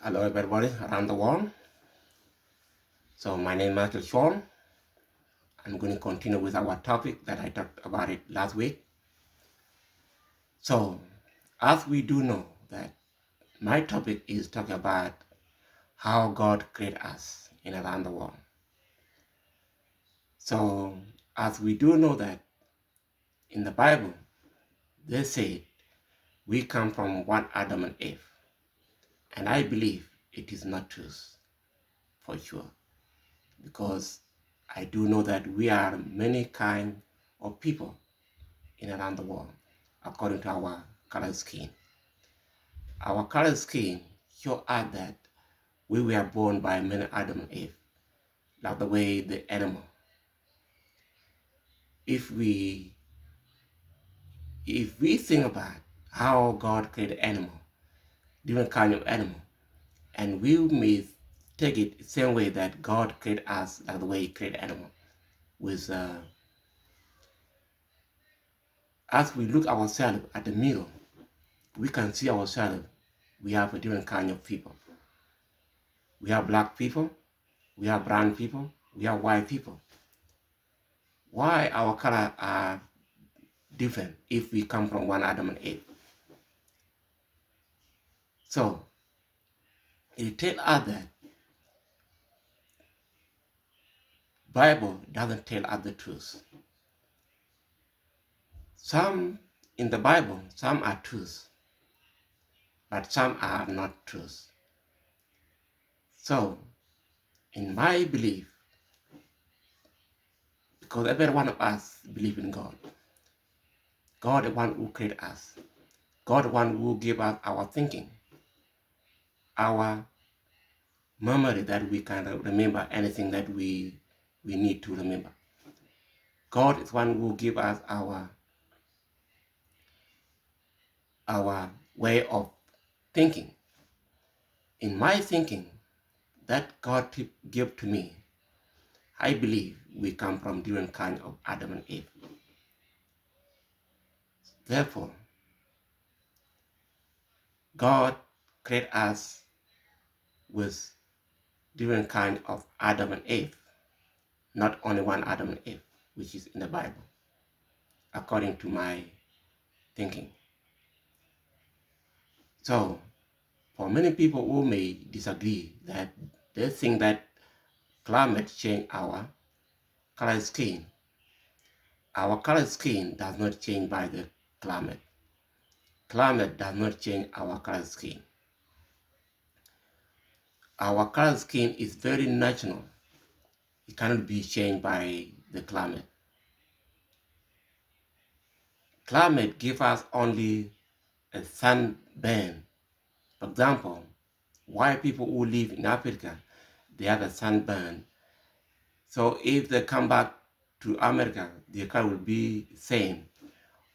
Hello everybody around the world. So my name is Michael Sean. I'm going to continue with our topic that I talked about it last week. So as we do know that my topic is talking about how God created us in around the world. So as we do know that in the Bible, they say we come from one Adam and Eve. And I believe it is not true for sure, because I do know that we are many kind of people in around the world according to our color skin. Our color skin show us that we were born by many Adam and Eve, like the way the animal. If we think about how God created animal, different kind of animal, and we may take it the same way that God created us, like the way He created animal, with as we look ourselves at the mirror, we can see ourselves. We have a different kind of people. We have black people, we have brown people, we have white people. Why our color are different if we come from one Adam and Eve? So it tells us that Bible doesn't tell us the truth. Some in the Bible, some are truth, but some are not truth. So in my belief, because every one of us believe in God, God the one who created us, God the one who gave us our thinking, our memory that we can remember anything that we need to remember. God is one who gave us our way of thinking. In my thinking that God gave to me, I believe we come from different kind of Adam and Eve. Therefore, God created us with different kind of Adam and Eve, not only one Adam and Eve, which is in the Bible, according to my thinking. So, for many people who may disagree, that they think that climate change our color skin. Our color skin does not change by the climate. Climate does not change our color skin. Our color skin is very natural. It cannot be changed by the climate. Climate gives us only a sunburn. For example, white people who live in Africa, they have a sunburn. So if they come back to America, their color will be the same.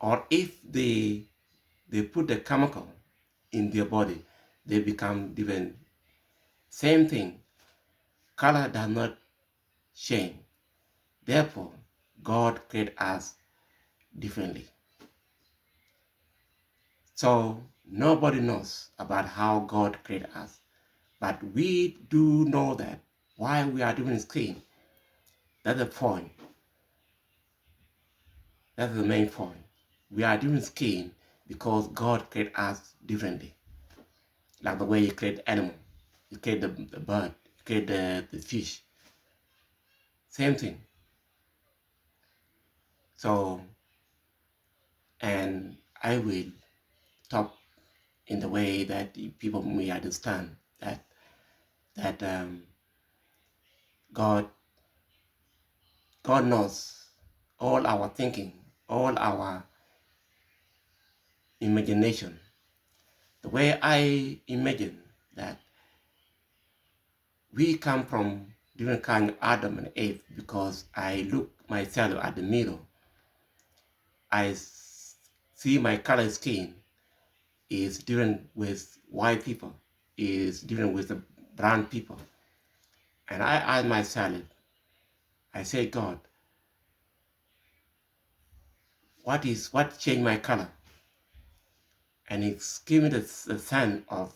Or if they put the chemical in their body, they become different. Same thing, color does not change. Therefore, God created us differently. So nobody knows about how God created us. But we do know that why we are different skin. That's the point. That's the main point. We are different skin because God created us differently. Like the way He created animal, He created the bird, He created the fish. Same thing. So, and I will talk in the way that people may understand that God knows all our thinking, all our imagination. The way I imagine that we come from different kind of Adam and Eve, because I look myself at the mirror. I see my color skin is different with white people, is different with the brown people. And I ask myself, I say, God, what changed my color? And it's given the sign of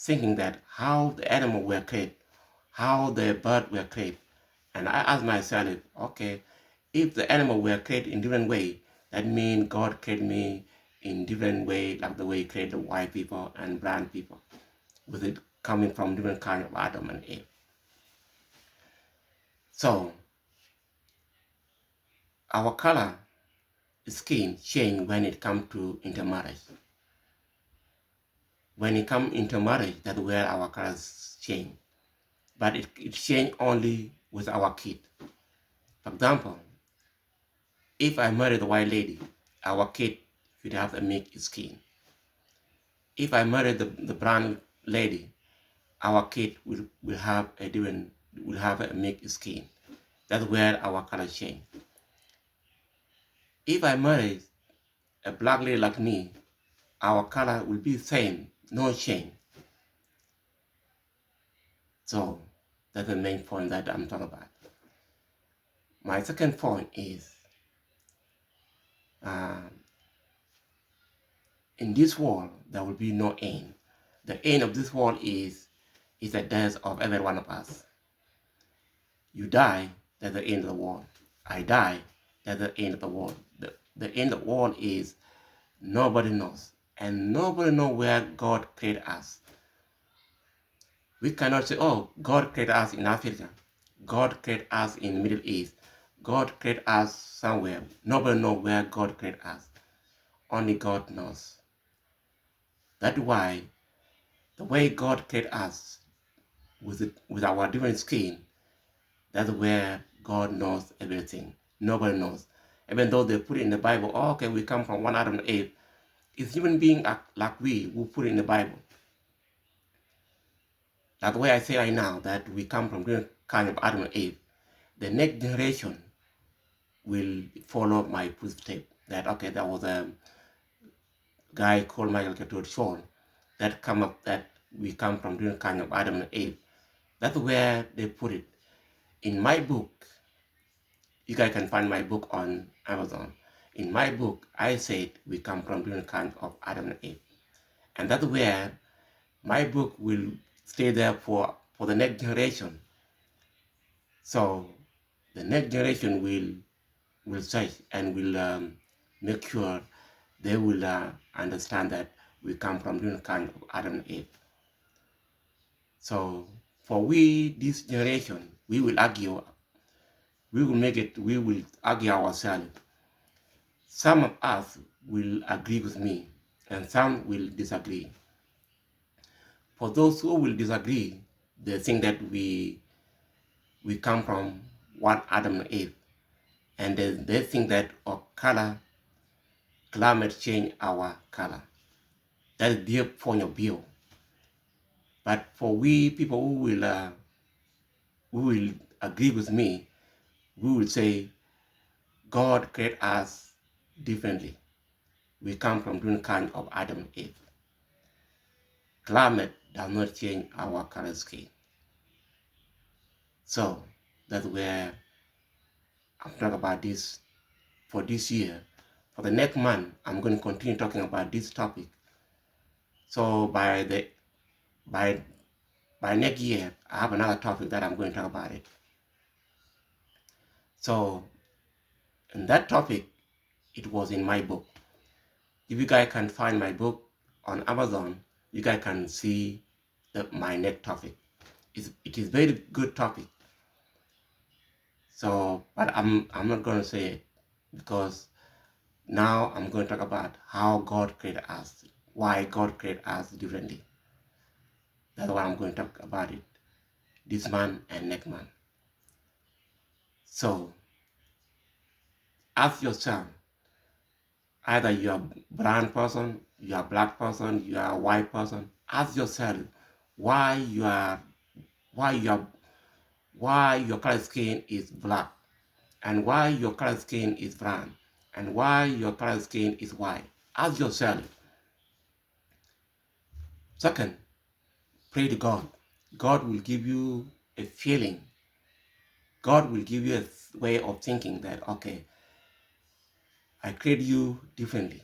thinking that how the animal were created, how the bird were created. And I asked myself, okay, if the animal were created in different way, that means God created me in different way, like the way he created the white people and brown people, with it coming from different kind of Adam and Eve. So our color skin change when it comes to intermarriage. When it comes into marriage, that's where our colors change. But it change only with our kid. For example, if I marry the white lady, our kid should have a mixed skin. If I marry the brown lady, our kid will have a different, will have a mixed skin. That's where our color change. If I marry a black lady like me, our color will be same, no change. So that's the main point that I'm talking about. My second point is in this world there will be no end. The end of this world is the death of every one of us. You die, that's the end of the world. I die, that's the end of the world. The end of the world is nobody knows. And nobody knows where God created us. We cannot say, oh, God created us in Africa. God created us in the Middle East. God created us somewhere. Nobody knows where God created us. Only God knows. That's why the way God created us with our different skin, that's where God knows everything. Nobody knows. Even though they put it in the Bible, oh, okay, we come from one Adam and Eve. It's human being like we who put it in the Bible. Like the way I say right now, that we come from different kind of Adam and Eve. The next generation will follow my footsteps. That, okay, there was a guy called Michael Cato Shawn that come up that we come from different kind of Adam and Eve. That's where they put it. In my book, you guys can find my book on Amazon. In my book, I said we come from different kinds of Adam and Eve. And that's where my book will stay there for the next generation. So the next generation will search and will make sure they will understand that we come from different kinds of Adam and Eve. So for we, this generation, we will argue, we will argue ourselves. Some of us will agree with me and some will disagree. For those who will disagree, they think that we come from one Adam and Eve, and they think that our climate change our color. That is their point of view. But for we people who will agree with me, we will say God created us differently. We come from different kind of Adam and Eve. Climate does not change our color skin. So that's where I'm talking about this for this year. For the next month, I'm going to continue talking about this topic. So by next year, I have another topic that I'm going to talk about it. So in that topic, it was in my book. If you guys can find my book on Amazon, you guys can see my next topic. It is very good topic. So, but I'm not going to say it because now I'm going to talk about how God created us, why God created us differently. That's why I'm going to talk about it this month and next month. So, ask yourself, either you are brown person, you are black person, you are a white person. Ask yourself why your color skin is black, and why your color skin is brown, and why your color skin is white. Ask yourself. Second, pray to God. God will give you a feeling. God will give you a way of thinking that, okay, I create you differently.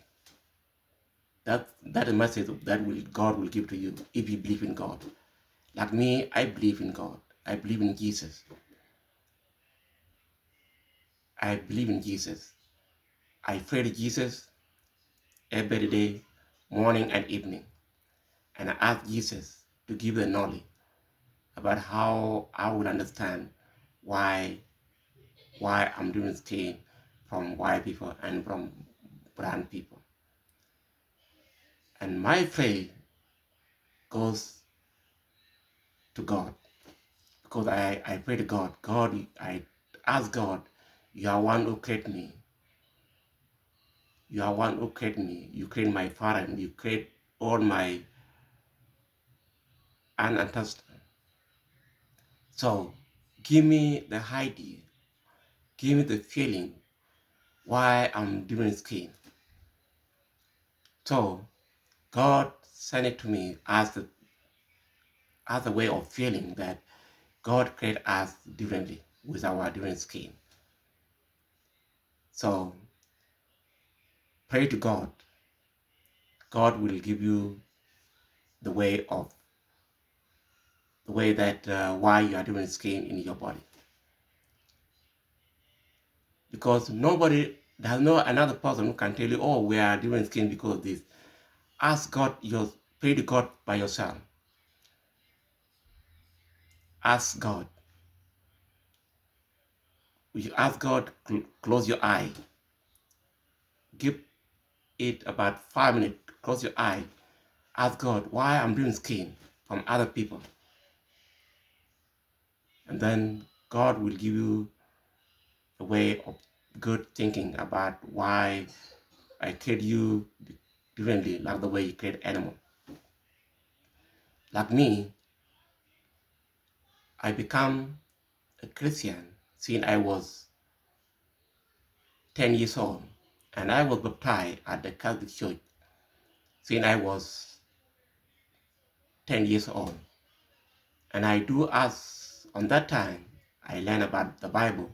That is a message that God will give to you if you believe in God. Like me, I believe in God. I believe in Jesus. I believe in Jesus. I pray to Jesus every day, morning and evening. And I ask Jesus to give the knowledge about how I will understand why I'm doing skin from white people and from brown people. And my faith goes to God because I pray to God. God, I ask God, you are one who created me. You are one who created me. You create my father and you create all my unancestors. So give me the idea, give me the feeling why I'm doing skin. So God sent it to me as a way of feeling that God created us differently with our different skin. So pray to God. God will give you the way that why you are doing skin in your body. Because there's no another person who can tell you, oh, we are doing skin because of this. Ask God, pray to God by yourself. Ask God. You ask God, close your eye. Give it about 5 minutes. Close your eye. Ask God why I'm doing skin from other people. And then God will give you a way of good thinking about why I create you differently, like the way you create animal. Like me, I become a Christian since I was 10 years old. And I was baptized at the Catholic Church since I was 10 years old. And I do as on that time, I learned about the Bible.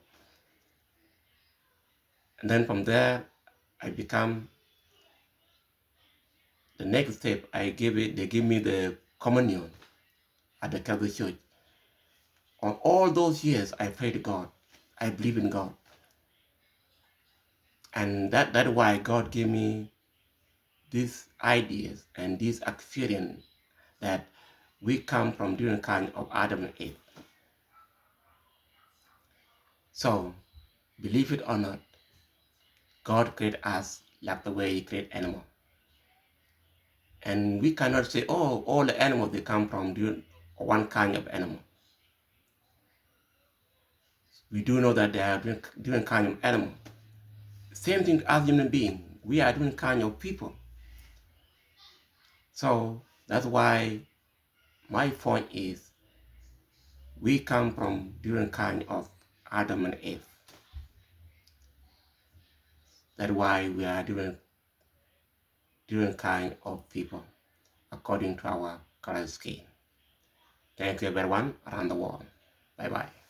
And then from there, I become the next step. They give me the communion at the Catholic Church. On all those years, I pray to God. I believe in God. And that's why God gave me these ideas and this experience that we come from different kind of Adam and Eve. So, believe it or not, God created us like the way He created animals. And we cannot say, oh, all the animals, they come from one kind of animal. We do know that there are different kinds of animals. Same thing as human beings. We are different kind of people. So that's why my point is we come from different kind of Adam and Eve. That's why we are different kind of people according to our color scheme. Thank you everyone around the world. Bye bye.